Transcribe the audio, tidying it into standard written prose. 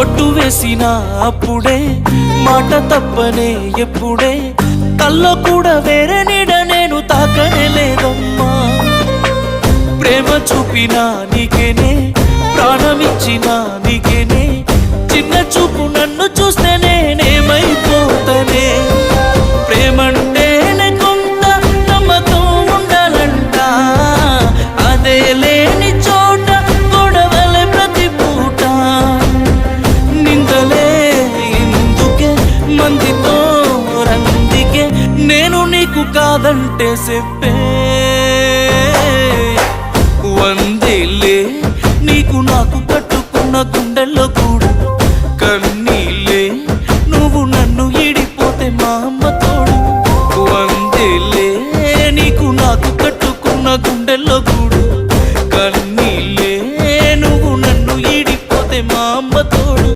ఒట్టు వేసిన అప్పుడే మాట తప్పనే ఎప్పుడే కల్లో కూడా వేరే నీడ నేను తాకనే లేదమ్మా ప్రేమ చూపినా నీకేనే ప్రాణమిచ్చినా నీకేనే చిన్న చూపు నన్ను చూస్తే నేనేమైపోతనే ప్రేమంటేనే కొంత నమ్మకం ఉండాలంట అదే లేని చోట గొడవలే ప్రతి పూట నిందలే ఎందుకే మందితో రందికే నేను నీకు కాదంటే చెప్పే